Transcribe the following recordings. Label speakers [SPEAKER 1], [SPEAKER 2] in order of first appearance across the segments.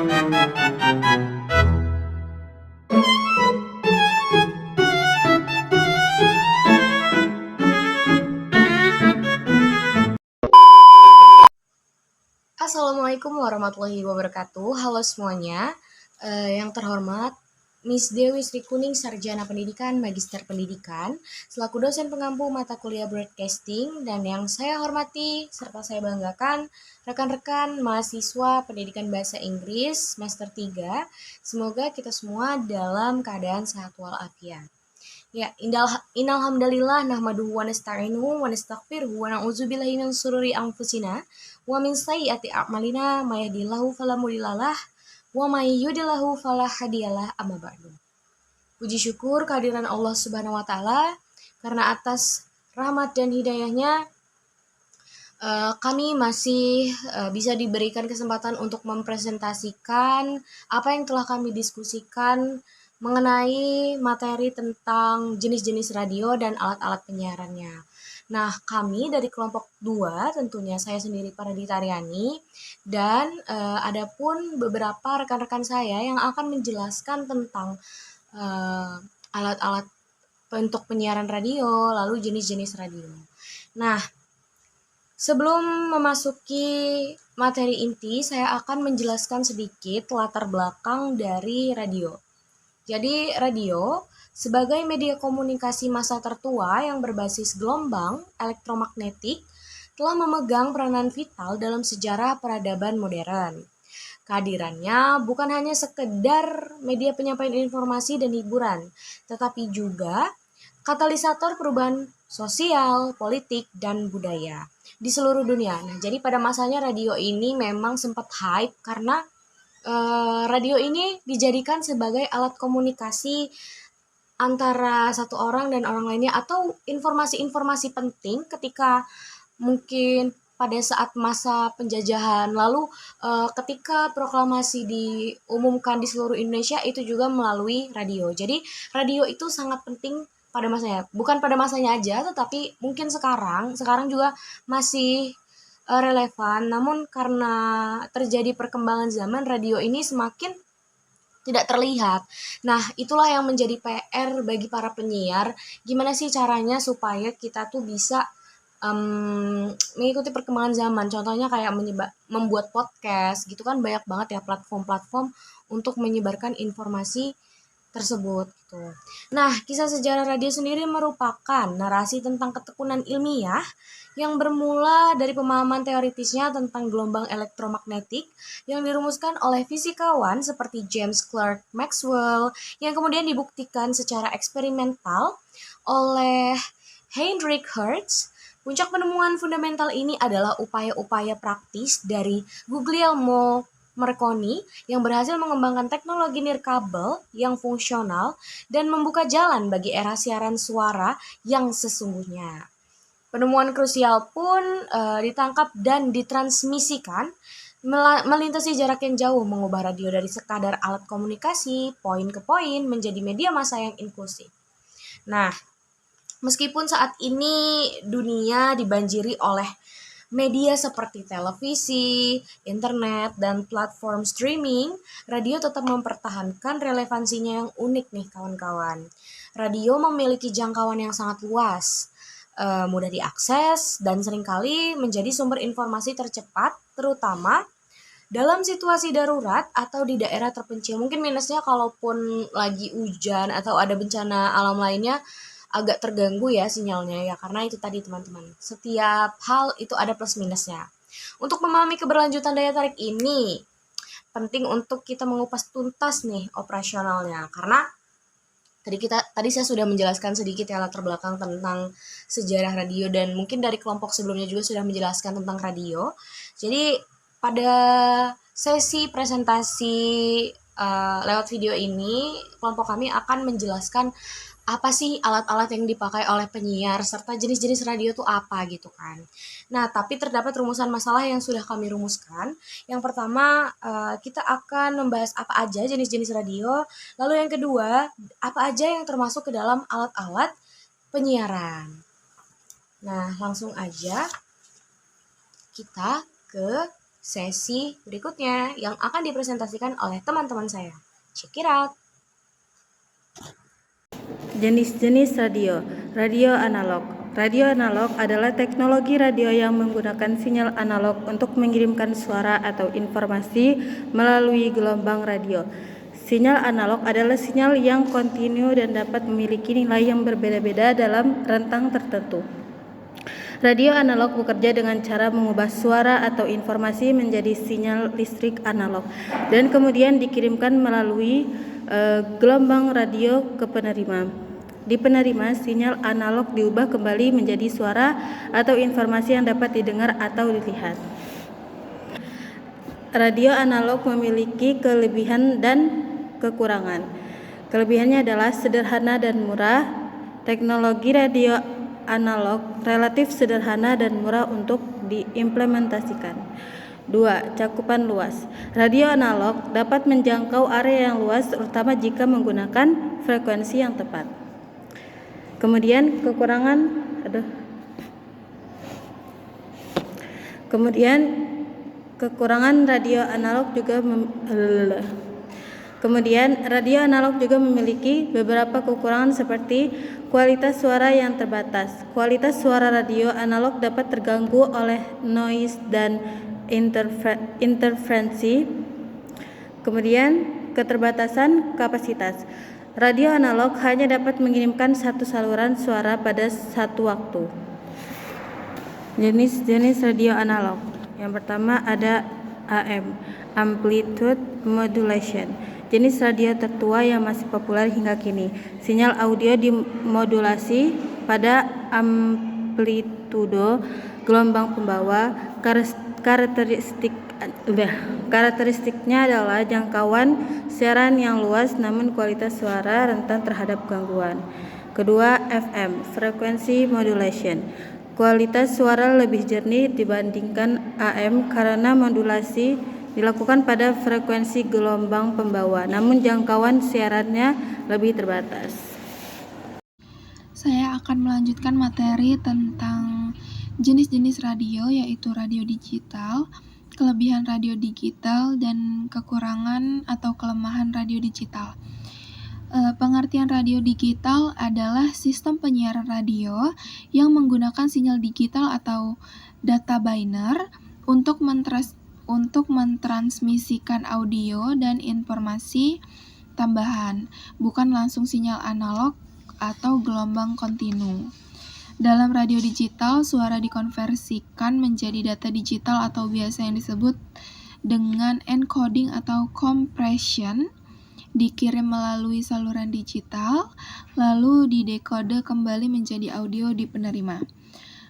[SPEAKER 1] Assalamualaikum warahmatullahi wabarakatuh. Halo semuanya. Yang terhormat Miss Dewi Sri Kuning, Sarjana Pendidikan, Magister Pendidikan, selaku dosen pengampu mata kuliah Broadcasting, dan yang saya hormati serta saya banggakan rekan-rekan mahasiswa Pendidikan Bahasa Inggris semester 3. Semoga kita semua dalam keadaan sehat walafiat. Ya, innal hamdalillah nahmaduhu wa nasta'inuhu wa nastaghfiruhu wa na'udzubillahi min syururi anfusina wa min sayyiati a'malina may yahdihillahu fala mudhillalah wa may yudhlilhu fala hadiyalah amma ba'du. Puji syukur kehadiran Allah Subhanahu wa taala karena atas rahmat dan hidayahnya kami masih bisa diberikan kesempatan untuk mempresentasikan apa yang telah kami diskusikan mengenai materi tentang jenis-jenis radio dan alat-alat penyiarannya. Nah, kami dari kelompok 2, tentunya saya sendiri Paradita Aryani, dan ada pun beberapa rekan-rekan saya yang akan menjelaskan tentang alat-alat untuk penyiaran radio, lalu jenis-jenis radio. Nah, sebelum memasuki materi inti, saya akan menjelaskan sedikit latar belakang dari radio. Jadi, radio sebagai media komunikasi massa tertua yang berbasis gelombang elektromagnetik telah memegang peranan vital dalam sejarah peradaban modern. Kehadirannya bukan hanya sekedar media penyampaian informasi dan hiburan, tetapi juga katalisator perubahan sosial, politik, dan budaya di seluruh dunia. Nah, jadi pada masanya radio ini memang sempat hype karena radio ini dijadikan sebagai alat komunikasi antara satu orang dan orang lainnya atau informasi-informasi penting ketika mungkin pada saat masa penjajahan. Lalu ketika proklamasi diumumkan di seluruh Indonesia itu juga melalui radio. Jadi radio itu sangat penting pada masanya. Bukan pada masanya aja, tetapi mungkin sekarang juga masih relevan, namun karena terjadi perkembangan zaman, radio ini semakin tidak terlihat. Nah, itulah yang menjadi PR bagi para penyiar, gimana sih caranya supaya kita tuh bisa mengikuti perkembangan zaman. Contohnya kayak membuat podcast, gitu kan banyak banget ya platform-platform untuk menyebarkan informasi tersebut gitu. Nah, kisah sejarah radio sendiri merupakan narasi tentang ketekunan ilmiah yang bermula dari pemahaman teoritisnya tentang gelombang elektromagnetik yang dirumuskan oleh fisikawan seperti James Clerk Maxwell yang kemudian dibuktikan secara eksperimental oleh Heinrich Hertz. Puncak penemuan fundamental ini adalah upaya-upaya praktis dari Guglielmo Marconi yang berhasil mengembangkan teknologi nirkabel yang fungsional dan membuka jalan bagi era siaran suara yang sesungguhnya. Penemuan krusial pun ditangkap dan ditransmisikan melintasi jarak yang jauh, mengubah radio dari sekadar alat komunikasi poin ke poin menjadi media massa yang inklusif. Nah, meskipun saat ini dunia dibanjiri oleh media seperti televisi, internet, dan platform streaming, radio tetap mempertahankan relevansinya yang unik nih kawan-kawan. Radio memiliki jangkauan yang sangat luas, mudah diakses, dan seringkali menjadi sumber informasi tercepat, terutama dalam situasi darurat atau di daerah terpencil. Mungkin minusnya kalaupun lagi hujan atau ada bencana alam lainnya, agak terganggu ya sinyalnya ya, karena itu tadi teman-teman, setiap hal itu ada plus minusnya. Untuk memahami keberlanjutan daya tarik ini penting untuk kita mengupas tuntas nih operasionalnya, karena tadi saya sudah menjelaskan sedikit ya latar belakang tentang sejarah radio, dan mungkin dari kelompok sebelumnya juga sudah menjelaskan tentang radio. Jadi pada sesi presentasi lewat video ini, kelompok kami akan menjelaskan apa sih alat-alat yang dipakai oleh penyiar, serta jenis-jenis radio itu apa gitu kan. Nah, tapi terdapat rumusan masalah yang sudah kami rumuskan. Yang pertama, kita akan membahas apa aja jenis-jenis radio. Lalu yang kedua, apa aja yang termasuk ke dalam alat-alat penyiaran. Nah, langsung aja kita ke sesi berikutnya yang akan dipresentasikan oleh teman-teman saya. Check it out!
[SPEAKER 2] Jenis-jenis radio. Radio analog. Radio analog adalah teknologi radio yang menggunakan sinyal analog untuk mengirimkan suara atau informasi melalui gelombang radio. Sinyal analog adalah sinyal yang kontinu dan dapat memiliki nilai yang berbeda-beda dalam rentang tertentu. Radio analog bekerja dengan cara mengubah suara atau informasi menjadi sinyal listrik analog dan kemudian dikirimkan melalui gelombang radio ke penerima. Di penerima, sinyal analog diubah kembali menjadi suara atau informasi yang dapat didengar atau dilihat. Radio analog memiliki kelebihan dan kekurangan. Kelebihannya adalah sederhana dan murah. Teknologi radio analog relatif sederhana dan murah untuk diimplementasikan. 2. Cakupan luas. Radio analog dapat menjangkau area yang luas terutama jika menggunakan frekuensi yang tepat. Kemudian radio analog juga memiliki beberapa kekurangan seperti kualitas suara yang terbatas. Kualitas suara radio analog dapat terganggu oleh noise dan interferensi. Kemudian keterbatasan kapasitas. Radio analog hanya dapat mengirimkan satu saluran suara pada satu waktu. Jenis-jenis radio analog. Yang pertama ada AM, Amplitude Modulation. Jenis radio tertua yang masih populer hingga kini. Sinyal audio dimodulasi pada amplitudo gelombang pembawa. Karakteristiknya adalah jangkauan siaran yang luas namun kualitas suara rentan terhadap gangguan. Kedua, FM, Frequency Modulation. Kualitas suara lebih jernih dibandingkan AM karena modulasi dilakukan pada frekuensi gelombang pembawa, namun jangkauan siarannya lebih terbatas.
[SPEAKER 3] Saya akan melanjutkan materi tentang jenis-jenis radio, yaitu radio digital, kelebihan radio digital, dan kekurangan atau kelemahan radio digital. Pengertian radio digital adalah sistem penyiaran radio yang menggunakan sinyal digital atau data biner untuk mentransmisikan audio dan informasi tambahan, bukan langsung sinyal analog atau gelombang kontinu. Dalam radio digital, suara dikonversikan menjadi data digital atau biasa yang disebut dengan encoding atau compression, dikirim melalui saluran digital, lalu didekode kembali menjadi audio di penerima.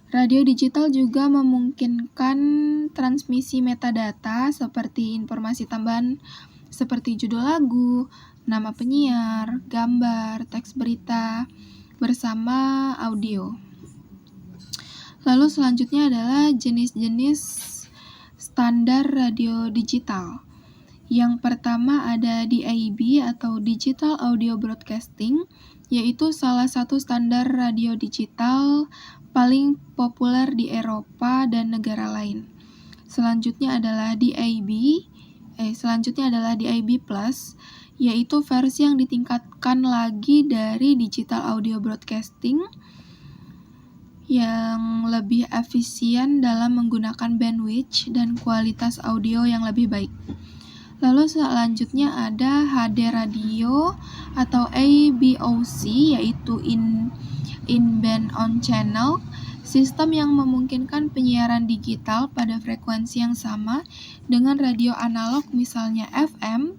[SPEAKER 3] Radio digital juga memungkinkan transmisi metadata seperti informasi tambahan seperti judul lagu, nama penyiar, gambar, teks berita, bersama audio. Lalu selanjutnya adalah jenis-jenis standar radio digital. Yang pertama ada DAB atau Digital Audio Broadcasting, yaitu salah satu standar radio digital paling populer di Eropa dan negara lain. Selanjutnya adalah DAB Plus, yaitu versi yang ditingkatkan lagi dari Digital Audio Broadcasting yang lebih efisien dalam menggunakan bandwidth dan kualitas audio yang lebih baik. Lalu selanjutnya ada HD radio atau ABOC, yaitu in-band on-channel, sistem yang memungkinkan penyiaran digital pada frekuensi yang sama dengan radio analog misalnya FM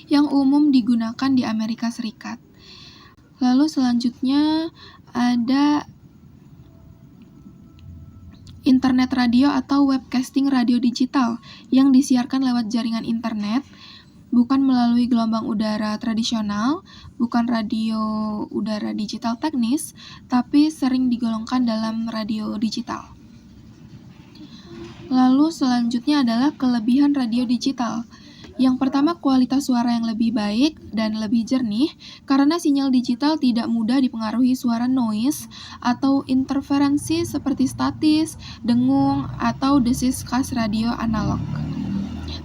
[SPEAKER 3] yang umum digunakan di Amerika Serikat. Lalu selanjutnya ada internet radio atau webcasting radio digital yang disiarkan lewat jaringan internet, bukan melalui gelombang udara tradisional, bukan radio udara digital teknis, tapi sering digolongkan dalam radio digital. Lalu selanjutnya adalah kelebihan radio digital, Yang pertama, kualitas suara yang lebih baik dan lebih jernih karena sinyal digital tidak mudah dipengaruhi suara noise atau interferensi seperti statis, dengung, atau desis khas radio analog.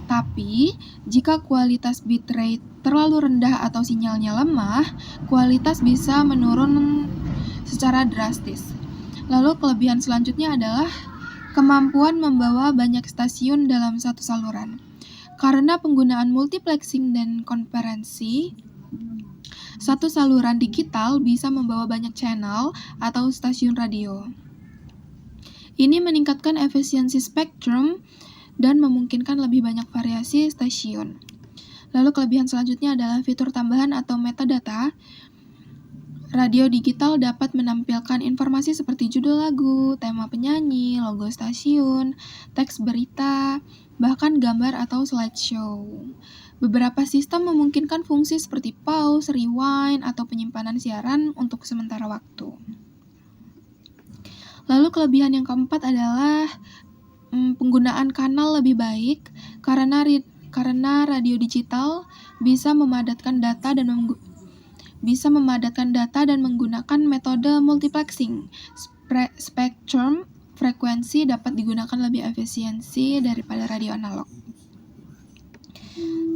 [SPEAKER 3] Tapi, jika kualitas bitrate terlalu rendah atau sinyalnya lemah, kualitas bisa menurun secara drastis. Lalu kelebihan selanjutnya adalah kemampuan membawa banyak stasiun dalam satu saluran. Karena penggunaan multiplexing dan konferensi, satu saluran digital bisa membawa banyak channel atau stasiun radio. Ini meningkatkan efisiensi spektrum dan memungkinkan lebih banyak variasi stasiun. Lalu kelebihan selanjutnya adalah fitur tambahan atau metadata. Radio digital dapat menampilkan informasi seperti judul lagu, tema penyanyi, logo stasiun, teks berita, bahkan gambar atau slideshow. Beberapa sistem memungkinkan fungsi seperti pause, rewind, atau penyimpanan siaran untuk sementara waktu. Lalu kelebihan yang keempat adalah penggunaan kanal lebih baik karena radio digital bisa memadatkan data dan menggunakan metode multiplexing. Spektrum frekuensi dapat digunakan lebih efisiensi daripada radio analog.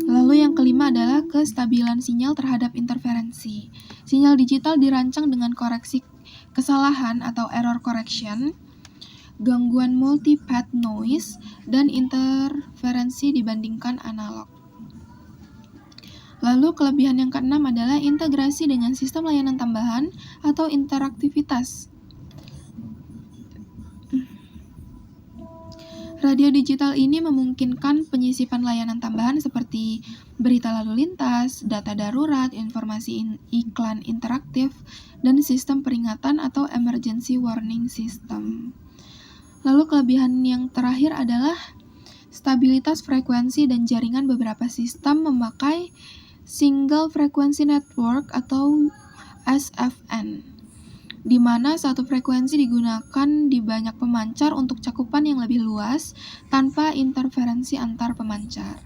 [SPEAKER 3] Lalu yang kelima adalah kestabilan sinyal terhadap interferensi. Sinyal digital dirancang dengan koreksi kesalahan atau error correction, gangguan multipath noise, dan interferensi dibandingkan analog. Lalu kelebihan yang keenam adalah integrasi dengan sistem layanan tambahan atau interaktivitas. Radio digital ini memungkinkan penyisipan layanan tambahan seperti berita lalu lintas, data darurat, informasi iklan interaktif, dan sistem peringatan atau emergency warning system. Lalu kelebihan yang terakhir adalah stabilitas frekuensi dan jaringan. Beberapa sistem memakai Single Frequency Network atau SFN, di mana satu frekuensi digunakan di banyak pemancar untuk cakupan yang lebih luas tanpa interferensi antar pemancar.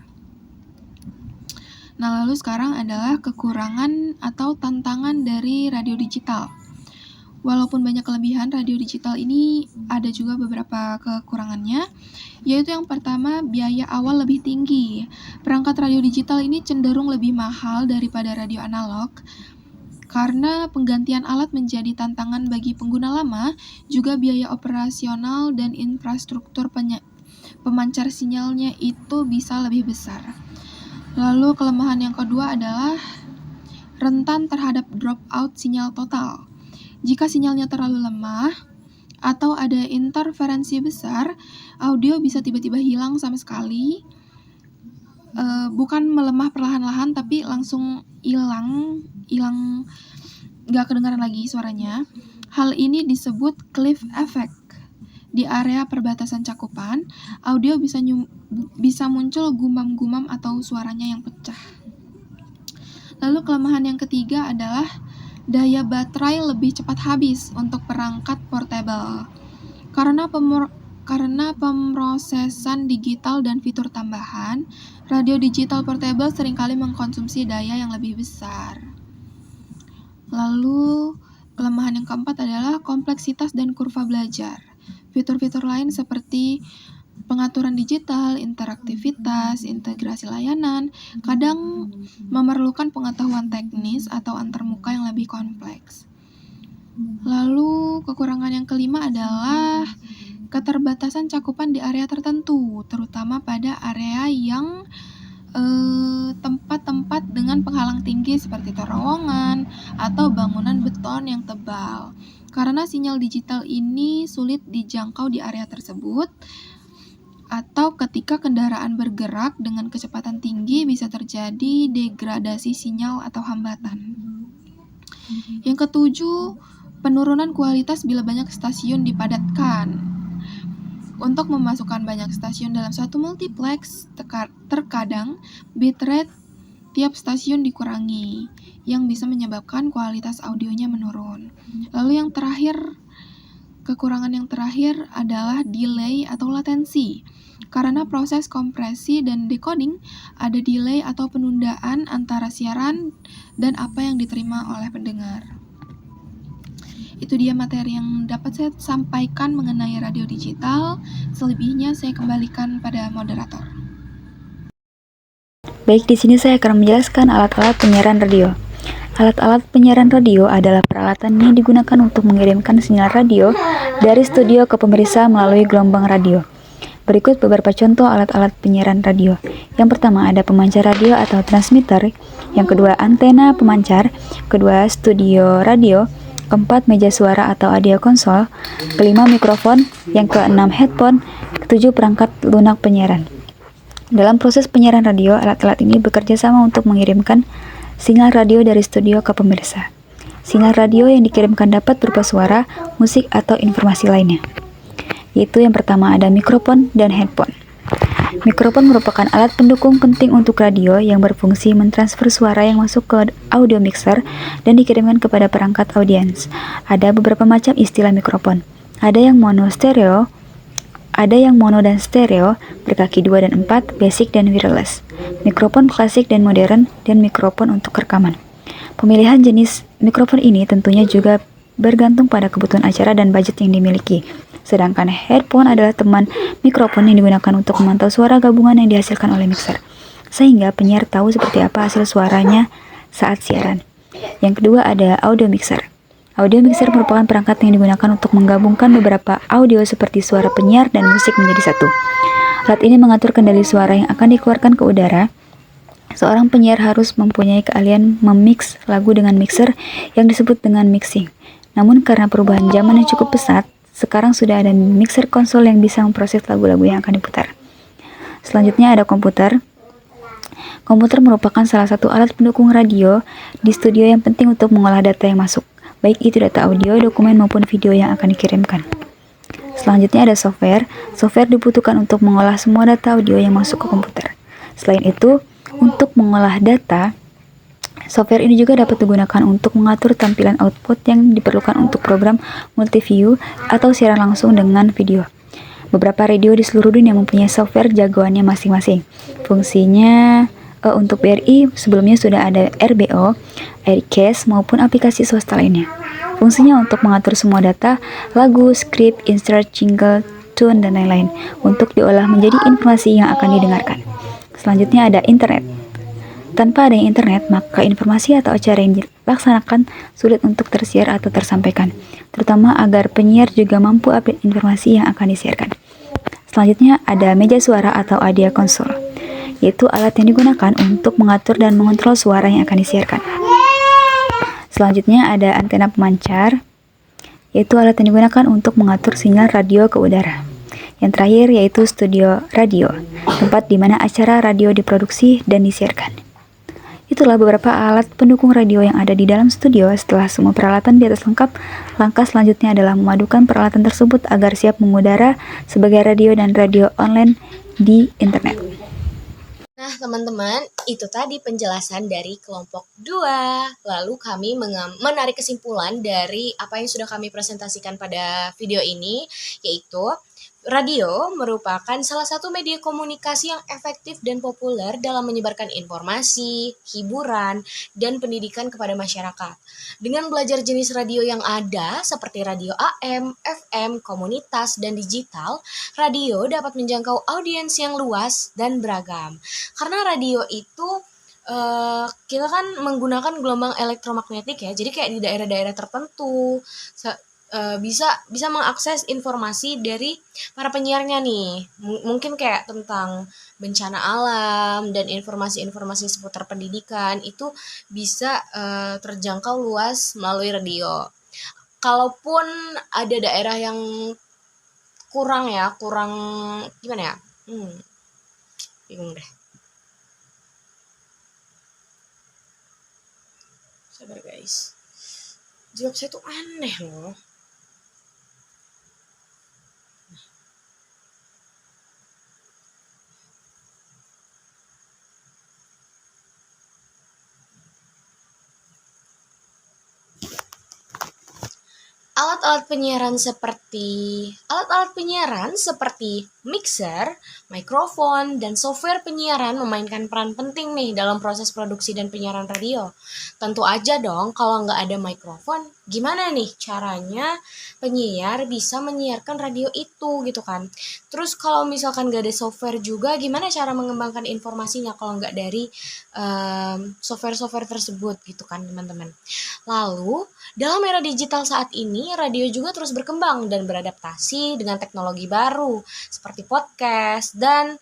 [SPEAKER 3] Nah, lalu sekarang adalah kekurangan atau tantangan dari radio digital. Walaupun banyak kelebihan, radio digital ini ada juga beberapa kekurangannya, yaitu yang pertama, biaya awal lebih tinggi. Perangkat radio digital ini cenderung lebih mahal daripada radio analog, karena penggantian alat menjadi tantangan bagi pengguna lama, juga biaya operasional dan infrastruktur pemancar sinyalnya itu bisa lebih besar. Lalu kelemahan yang kedua adalah rentan terhadap dropout sinyal total. Jika sinyalnya terlalu lemah atau ada interferensi besar, audio bisa tiba-tiba hilang sama sekali. Bukan melemah perlahan-lahan, tapi langsung hilang, nggak kedengaran lagi suaranya. Hal ini disebut cliff effect. Di area perbatasan cakupan, audio bisa muncul gumam-gumam atau suaranya yang pecah. Lalu kelemahan yang ketiga adalah daya baterai lebih cepat habis untuk perangkat portable. Karena pemrosesan digital dan fitur tambahan, radio digital portable seringkali mengkonsumsi daya yang lebih besar. Lalu, kelemahan yang keempat adalah kompleksitas dan kurva belajar. Fitur-fitur lain seperti pengaturan digital, interaktivitas, integrasi layanan, kadang memerlukan pengetahuan teknis atau antarmuka yang lebih kompleks. Lalu, kekurangan yang kelima adalah keterbatasan cakupan di area tertentu, terutama pada area yang tempat-tempat dengan penghalang tinggi seperti terowongan atau bangunan beton yang tebal. Karena sinyal digital ini sulit dijangkau di area tersebut, atau ketika kendaraan bergerak dengan kecepatan tinggi bisa terjadi degradasi sinyal atau hambatan. Yang ketujuh, penurunan kualitas bila banyak stasiun dipadatkan. Untuk memasukkan banyak stasiun dalam satu multiplex, terkadang bitrate tiap stasiun dikurangi, yang bisa menyebabkan kualitas audionya menurun. Lalu yang terakhir, Kekurangan yang terakhir adalah delay atau latensi. Karena proses kompresi dan decoding, ada delay atau penundaan antara siaran dan apa yang diterima oleh pendengar. Itu dia materi yang dapat saya sampaikan mengenai radio digital. Selebihnya saya kembalikan pada moderator.
[SPEAKER 4] Baik, di sini saya akan menjelaskan alat-alat penyiaran radio. Alat-alat penyiaran radio adalah peralatan yang digunakan untuk mengirimkan sinyal radio dari studio ke pemirsa melalui gelombang radio. Berikut beberapa contoh alat-alat penyiaran radio. Yang pertama ada pemancar radio atau transmitter, yang kedua antena pemancar, kedua studio radio, keempat meja suara atau audio konsol, kelima mikrofon, yang keenam headphone, ketujuh perangkat lunak penyiaran. Dalam proses penyiaran radio, alat-alat ini bekerja sama untuk mengirimkan sinyal radio dari studio ke pemirsa. Sinyal radio yang dikirimkan dapat berupa suara, musik, atau informasi lainnya. Yaitu yang pertama ada mikrofon dan headphone. Mikrofon merupakan alat pendukung penting untuk radio yang berfungsi mentransfer suara yang masuk ke audio mixer dan dikirimkan kepada perangkat audiens. Ada beberapa macam istilah mikrofon. Ada yang mono dan stereo, berkaki 2 dan 4, basic dan wireless. Mikrofon klasik dan modern, dan mikrofon untuk rekaman. Pemilihan jenis mikrofon ini tentunya juga bergantung pada kebutuhan acara dan budget yang dimiliki. Sedangkan headphone adalah teman mikrofon yang digunakan untuk memantau suara gabungan yang dihasilkan oleh mixer, sehingga penyiar tahu seperti apa hasil suaranya saat siaran. Yang kedua ada audio mixer. Audio mixer merupakan perangkat yang digunakan untuk menggabungkan beberapa audio seperti suara penyiar dan musik menjadi satu. Alat ini mengatur kendali suara yang akan dikeluarkan ke udara. Seorang penyiar harus mempunyai keahlian memix lagu dengan mixer yang disebut dengan mixing. Namun karena perubahan zaman yang cukup pesat, sekarang sudah ada mixer konsol yang bisa memproses lagu-lagu yang akan diputar. Selanjutnya ada komputer. Komputer merupakan salah satu alat pendukung radio di studio yang penting untuk mengolah data yang masuk, baik itu data audio, dokumen, maupun video yang akan dikirimkan. Selanjutnya ada software. Software dibutuhkan untuk mengolah semua data audio yang masuk ke komputer. Selain itu, untuk mengolah data, software ini juga dapat digunakan untuk mengatur tampilan output yang diperlukan untuk program multiview atau siaran langsung dengan video. Beberapa radio di seluruh dunia mempunyai software jagoannya masing-masing. Fungsinya untuk BRI sebelumnya sudah ada RBO, Aircast, maupun aplikasi swasta lainnya. Fungsinya untuk mengatur semua data, lagu, skrip, insert, jingle, tune, dan lain-lain untuk diolah menjadi informasi yang akan didengarkan. Selanjutnya ada internet. Tanpa adanya internet, maka informasi atau acara yang dilaksanakan sulit untuk tersiar atau tersampaikan, terutama agar penyiar juga mampu update informasi yang akan disiarkan. Selanjutnya ada meja suara atau audio konsol, yaitu alat yang digunakan untuk mengatur dan mengontrol suara yang akan disiarkan. Selanjutnya ada antena pemancar, yaitu alat yang digunakan untuk mengatur sinyal radio ke udara. Yang terakhir yaitu studio radio, tempat di mana acara radio diproduksi dan disiarkan. Itulah beberapa alat pendukung radio yang ada di dalam studio. Setelah semua peralatan di atas lengkap, langkah selanjutnya adalah memadukan peralatan tersebut agar siap mengudara sebagai radio dan radio online di internet.
[SPEAKER 1] Nah, teman-teman, itu tadi penjelasan dari kelompok 2. Lalu kami menarik kesimpulan dari apa yang sudah kami presentasikan pada video ini, yaitu radio merupakan salah satu media komunikasi yang efektif dan populer dalam menyebarkan informasi, hiburan, dan pendidikan kepada masyarakat. Dengan belajar jenis radio yang ada, seperti radio AM, FM, komunitas, dan digital, radio dapat menjangkau audiens yang luas dan beragam. Karena radio itu kita kan menggunakan gelombang elektromagnetik ya, jadi kayak di daerah-daerah tertentu bisa mengakses informasi dari para penyiarnya nih. Mungkin kayak tentang bencana alam dan informasi-informasi seputar pendidikan itu bisa terjangkau luas melalui radio. Kalaupun ada daerah yang kurang gimana ya? Bingung deh. Sabar guys. Jawab saya tuh aneh loh. Alat-alat penyiaran seperti mixer, mikrofon, dan software penyiaran memainkan peran penting nih dalam proses produksi dan penyiaran radio. Tentu aja dong, kalau nggak ada mikrofon, gimana nih caranya penyiar bisa menyiarkan radio itu gitu kan. Terus kalau misalkan nggak ada software juga, gimana cara mengembangkan informasinya kalau nggak dari software-software tersebut gitu kan teman-teman. Lalu, dalam era digital saat ini, radio juga terus berkembang dan beradaptasi dengan teknologi baru seperti podcast dan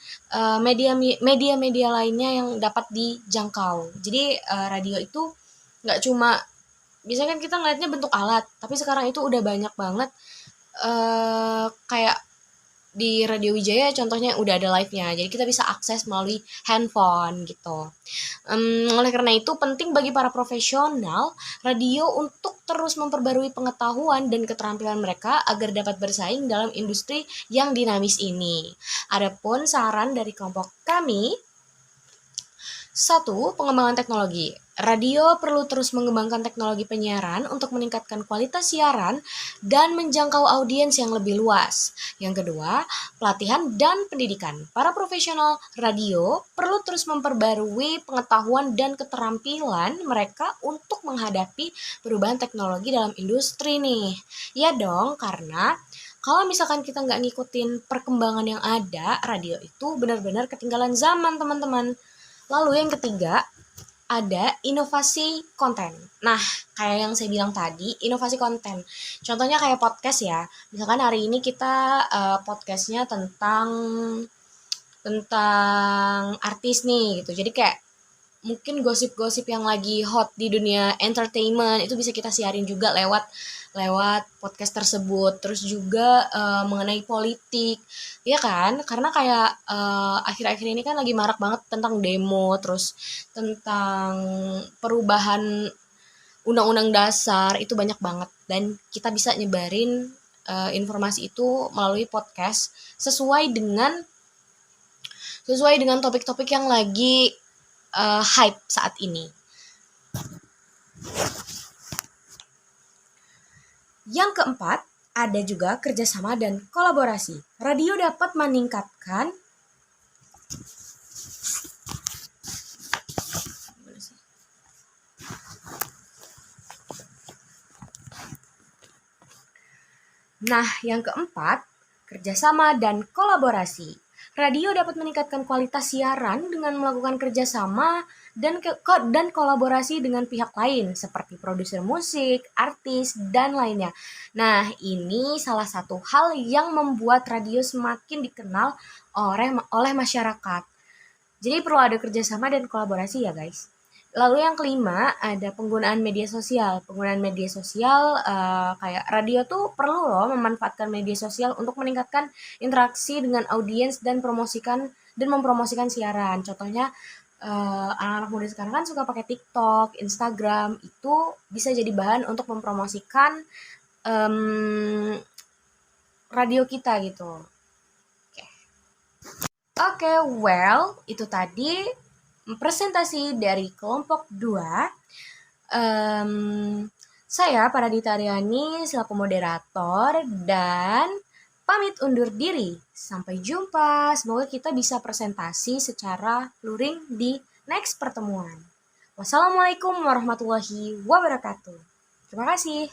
[SPEAKER 1] media-media lainnya yang dapat dijangkau. Jadi radio itu nggak cuma, biasanya kan kita ngeliatnya bentuk alat, tapi sekarang itu udah banyak banget kayak di Radio Wijaya contohnya udah ada live-nya, jadi kita bisa akses melalui handphone gitu. Oleh karena itu penting bagi para profesional radio untuk terus memperbarui pengetahuan dan keterampilan mereka agar dapat bersaing dalam industri yang dinamis ini. Adapun saran dari kelompok kami, 1. Pengembangan teknologi. Radio perlu terus mengembangkan teknologi penyiaran untuk meningkatkan kualitas siaran dan menjangkau audiens yang lebih luas. Yang kedua, pelatihan dan pendidikan. Para profesional radio perlu terus memperbarui pengetahuan dan keterampilan mereka untuk menghadapi perubahan teknologi dalam industri nih. Ya dong, karena kalau misalkan kita nggak ngikutin perkembangan yang ada, radio itu benar-benar ketinggalan zaman, teman-teman. Lalu yang ketiga, ada inovasi konten. Nah, kayak yang saya bilang tadi, inovasi konten. Contohnya kayak podcast ya. Misalkan hari ini kita podcastnya tentang artis nih gitu. Jadi kayak mungkin gosip-gosip yang lagi hot di dunia entertainment itu bisa kita siarin juga lewat podcast tersebut. Terus juga mengenai politik, ya kan? Karena kayak akhir-akhir ini kan lagi marak banget tentang demo, terus tentang perubahan undang-undang dasar, itu banyak banget. Dan kita bisa nyebarin informasi itu melalui podcast sesuai dengan topik-topik yang lagi hype saat ini. Yang keempat, ada juga kerjasama dan kolaborasi. Radio dapat meningkatkan yang keempat, kerjasama dan kolaborasi. Radio dapat meningkatkan kualitas siaran dengan melakukan kerjasama dan kolaborasi dengan pihak lain seperti produser musik, artis, dan lainnya. Nah, ini salah satu hal yang membuat radio semakin dikenal oleh masyarakat. Jadi perlu ada kerjasama dan kolaborasi ya guys. Lalu yang kelima, ada penggunaan media sosial. Penggunaan media sosial kayak radio tuh perlu loh memanfaatkan media sosial untuk meningkatkan interaksi dengan audiens dan mempromosikan siaran. Contohnya anak-anak muda sekarang kan suka pakai TikTok, Instagram, itu bisa jadi bahan untuk mempromosikan radio kita gitu. Oke, well, itu tadi presentasi dari kelompok 2. Saya Paradita Aryani selaku moderator dan pamit undur diri. Sampai jumpa. Semoga kita bisa presentasi secara luring di next pertemuan. Wassalamualaikum warahmatullahi wabarakatuh. Terima kasih.